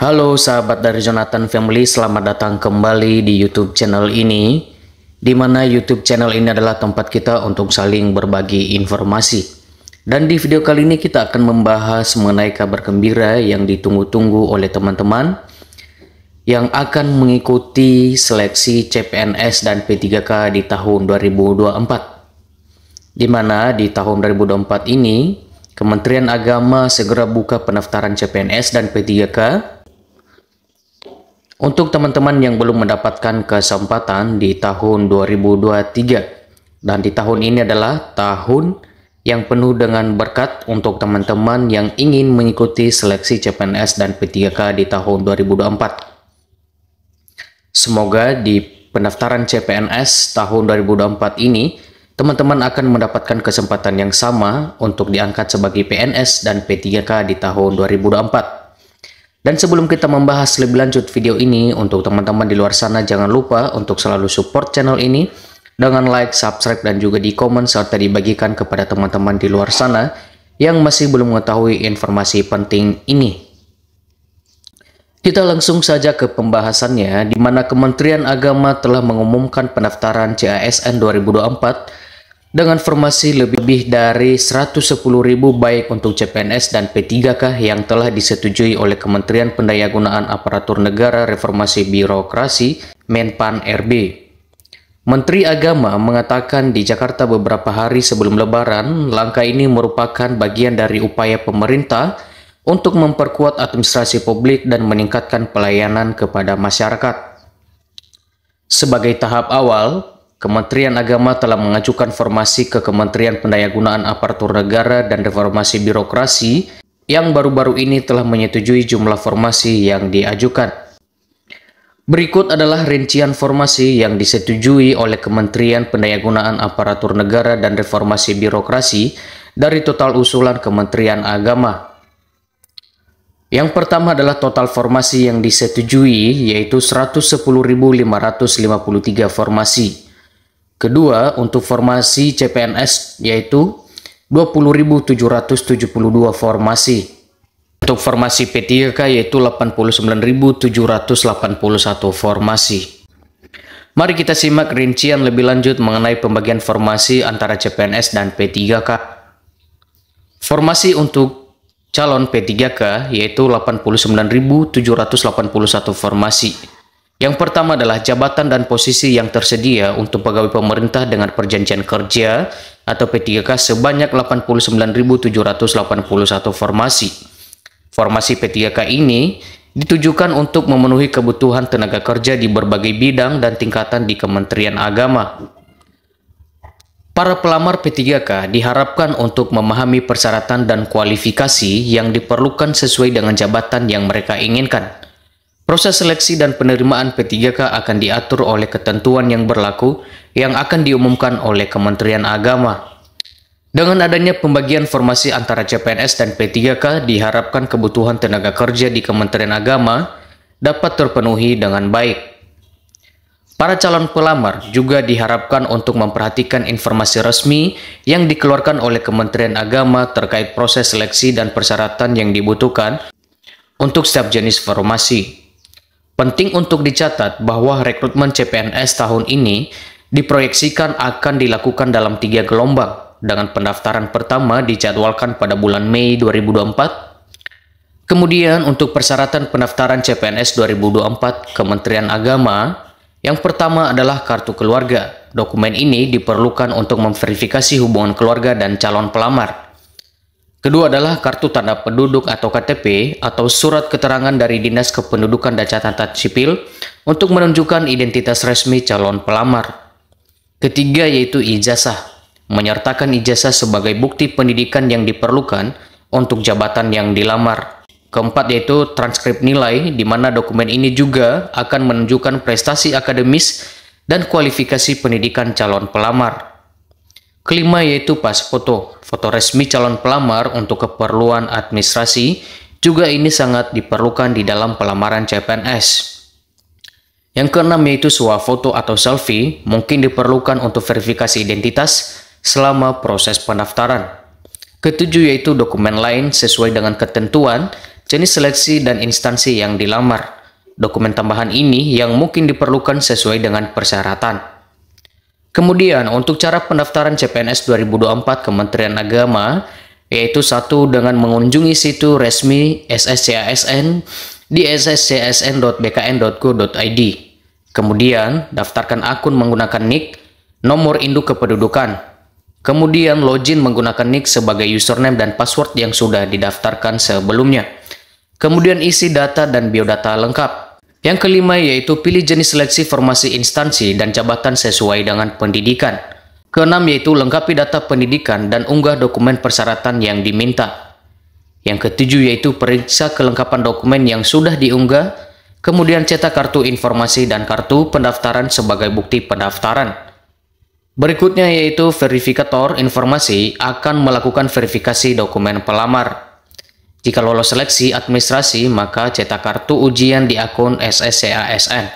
Halo sahabat dari Jonathan Family, selamat datang kembali di YouTube channel ini, di mana YouTube channel ini adalah tempat kita untuk saling berbagi informasi. Dan di video kali ini kita akan membahas mengenai kabar gembira yang ditunggu-tunggu oleh teman-teman yang akan mengikuti seleksi CPNS dan P3K di tahun 2024. Di mana di tahun 2024 ini, Kementerian Agama segera buka pendaftaran CPNS dan P3K untuk teman-teman yang belum mendapatkan kesempatan di tahun 2023. Dan di tahun ini adalah tahun yang penuh dengan berkat untuk teman-teman yang ingin mengikuti seleksi CPNS dan P3K di tahun 2024. Semoga di pendaftaran CPNS tahun 2024 ini, teman-teman akan mendapatkan kesempatan yang sama untuk diangkat sebagai PNS dan P3K di tahun 2024. Dan sebelum kita membahas lebih lanjut video ini, untuk teman-teman di luar sana jangan lupa untuk selalu support channel ini dengan like, subscribe, dan juga di komen serta dibagikan kepada teman-teman di luar sana yang masih belum mengetahui informasi penting ini. Kita langsung saja ke pembahasannya, di mana Kementerian Agama telah mengumumkan pendaftaran CASN 2024 dengan formasi lebih dari 110.000 baik untuk CPNS dan P3K yang telah disetujui oleh Kementerian Pendayagunaan Aparatur Negara Reformasi Birokrasi Menpan RB. Menteri Agama mengatakan di Jakarta beberapa hari sebelum Lebaran, langkah ini merupakan bagian dari upaya pemerintah untuk memperkuat administrasi publik dan meningkatkan pelayanan kepada masyarakat. Sebagai tahap awal, Kementerian Agama telah mengajukan formasi ke Kementerian Pendayagunaan Aparatur Negara dan Reformasi Birokrasi yang baru-baru ini telah menyetujui jumlah formasi yang diajukan. Berikut adalah rincian formasi yang disetujui oleh Kementerian Pendayagunaan Aparatur Negara dan Reformasi Birokrasi dari total usulan Kementerian Agama. Yang pertama adalah total formasi yang disetujui, yaitu 110.553 formasi. Kedua, untuk formasi CPNS yaitu 20.772 formasi. Untuk formasi P3K yaitu 89.781 formasi. Mari kita simak rincian lebih lanjut mengenai pembagian formasi antara CPNS dan P3K. Formasi untuk calon P3K yaitu 89.781 formasi. Yang pertama adalah jabatan dan posisi yang tersedia untuk pegawai pemerintah dengan perjanjian kerja atau P3K sebanyak 89.781 formasi. Formasi P3K ini ditujukan untuk memenuhi kebutuhan tenaga kerja di berbagai bidang dan tingkatan di Kementerian Agama. Para pelamar P3K diharapkan untuk memahami persyaratan dan kualifikasi yang diperlukan sesuai dengan jabatan yang mereka inginkan. Proses seleksi dan penerimaan P3K akan diatur oleh ketentuan yang berlaku yang akan diumumkan oleh Kementerian Agama. Dengan adanya pembagian formasi antara CPNS dan P3K, diharapkan kebutuhan tenaga kerja di Kementerian Agama dapat terpenuhi dengan baik. Para calon pelamar juga diharapkan untuk memperhatikan informasi resmi yang dikeluarkan oleh Kementerian Agama terkait proses seleksi dan persyaratan yang dibutuhkan untuk setiap jenis formasi. Penting untuk dicatat bahwa rekrutmen CPNS tahun ini diproyeksikan akan dilakukan dalam 3 gelombang, dengan pendaftaran pertama dijadwalkan pada bulan Mei 2024. Kemudian untuk persyaratan pendaftaran CPNS 2024 Kementerian Agama, yang pertama adalah kartu keluarga. Dokumen ini diperlukan untuk memverifikasi hubungan keluarga dan calon pelamar. Kedua adalah kartu tanda penduduk atau KTP atau surat keterangan dari Dinas Kependudukan dan Catatan Sipil untuk menunjukkan identitas resmi calon pelamar. Ketiga yaitu ijazah, menyertakan ijazah sebagai bukti pendidikan yang diperlukan untuk jabatan yang dilamar. Keempat yaitu transkrip nilai, di mana dokumen ini juga akan menunjukkan prestasi akademis dan kualifikasi pendidikan calon pelamar. Kelima yaitu pas foto, foto resmi calon pelamar untuk keperluan administrasi, juga ini sangat diperlukan di dalam pelamaran CPNS. Yang keenam yaitu swafoto atau selfie, mungkin diperlukan untuk verifikasi identitas selama proses pendaftaran. Ketujuh yaitu dokumen lain sesuai dengan ketentuan jenis seleksi dan instansi yang dilamar. Dokumen tambahan ini yang mungkin diperlukan sesuai dengan persyaratan. Kemudian, untuk cara pendaftaran CPNS 2024 Kementerian Agama, yaitu satu dengan mengunjungi situs resmi SSCASN di sscsn.bkn.go.id. Kemudian, daftarkan akun menggunakan NIK, nomor induk kependudukan. Kemudian, login menggunakan NIK sebagai username dan password yang sudah didaftarkan sebelumnya. Kemudian, isi data dan biodata lengkap. Yang kelima yaitu pilih jenis seleksi formasi instansi dan jabatan sesuai dengan pendidikan. Keenam yaitu lengkapi data pendidikan dan unggah dokumen persyaratan yang diminta. Yang ketujuh yaitu periksa kelengkapan dokumen yang sudah diunggah, kemudian cetak kartu informasi dan kartu pendaftaran sebagai bukti pendaftaran. Berikutnya yaitu verifikator informasi akan melakukan verifikasi dokumen pelamar. Jika lolos seleksi administrasi, maka cetak kartu ujian di akun SSCASN.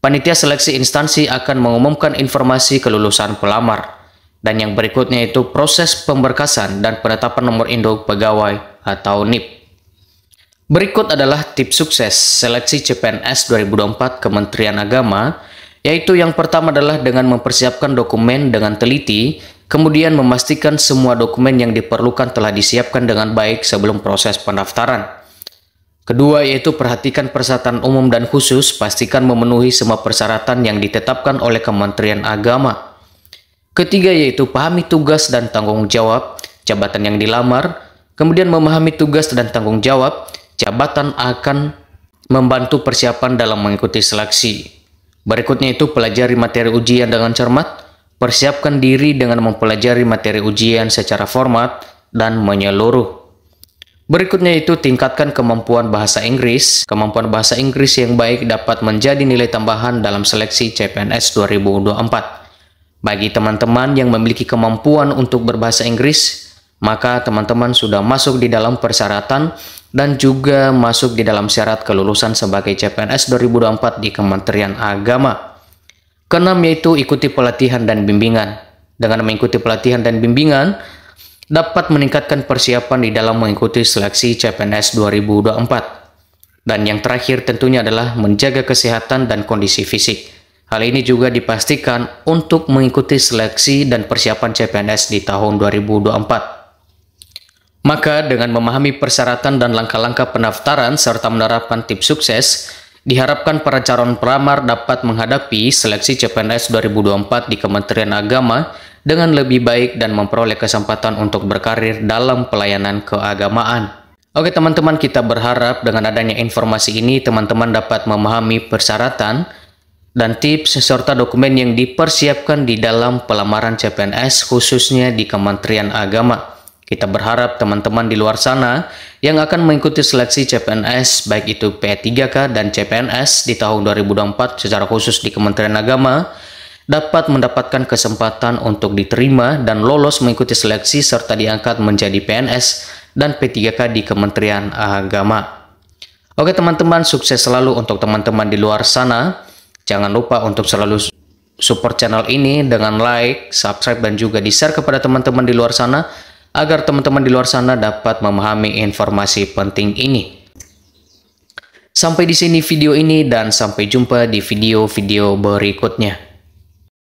Panitia seleksi instansi akan mengumumkan informasi kelulusan pelamar. Dan yang berikutnya itu proses pemberkasan dan penetapan nomor induk pegawai atau NIP. Berikut adalah tips sukses seleksi CPNS 2024 Kementerian Agama, yaitu yang pertama adalah dengan mempersiapkan dokumen dengan teliti, kemudian memastikan semua dokumen yang diperlukan telah disiapkan dengan baik sebelum proses pendaftaran. Kedua yaitu perhatikan persyaratan umum dan khusus, pastikan memenuhi semua persyaratan yang ditetapkan oleh Kementerian Agama. Ketiga yaitu pahami tugas dan tanggung jawab jabatan yang dilamar, kemudian memahami tugas dan tanggung jawab jabatan akan membantu persiapan dalam mengikuti seleksi. Berikutnya itu pelajari materi ujian dengan cermat. Persiapkan diri dengan mempelajari materi ujian secara format dan menyeluruh. Berikutnya itu tingkatkan kemampuan bahasa Inggris. Kemampuan bahasa Inggris yang baik dapat menjadi nilai tambahan dalam seleksi CPNS 2024. Bagi teman-teman yang memiliki kemampuan untuk berbahasa Inggris, maka teman-teman sudah masuk di dalam persyaratan dan juga masuk di dalam syarat kelulusan sebagai CPNS 2024 di Kementerian Agama. Keenam yaitu ikuti pelatihan dan bimbingan. Dengan mengikuti pelatihan dan bimbingan, dapat meningkatkan persiapan di dalam mengikuti seleksi CPNS 2024. Dan yang terakhir tentunya adalah menjaga kesehatan dan kondisi fisik. Hal ini juga dipastikan untuk mengikuti seleksi dan persiapan CPNS di tahun 2024. Maka dengan memahami persyaratan dan langkah-langkah pendaftaran serta menerapkan tips sukses, diharapkan para calon pelamar dapat menghadapi seleksi CPNS 2024 di Kementerian Agama dengan lebih baik dan memperoleh kesempatan untuk berkarir dalam pelayanan keagamaan. Oke teman-teman, kita berharap dengan adanya informasi ini teman-teman dapat memahami persyaratan dan tips serta dokumen yang dipersiapkan di dalam pelamaran CPNS khususnya di Kementerian Agama. Kita berharap teman-teman di luar sana yang akan mengikuti seleksi CPNS baik itu P3K dan CPNS di tahun 2024 secara khusus di Kementerian Agama dapat mendapatkan kesempatan untuk diterima dan lolos mengikuti seleksi serta diangkat menjadi PNS dan P3K di Kementerian Agama. Oke teman-teman, sukses selalu untuk teman-teman di luar sana. Jangan lupa untuk selalu support channel ini dengan like, subscribe dan juga di-share kepada teman-teman di luar sana agar teman-teman di luar sana dapat memahami informasi penting ini. Sampai di sini video ini dan sampai jumpa di video-video berikutnya.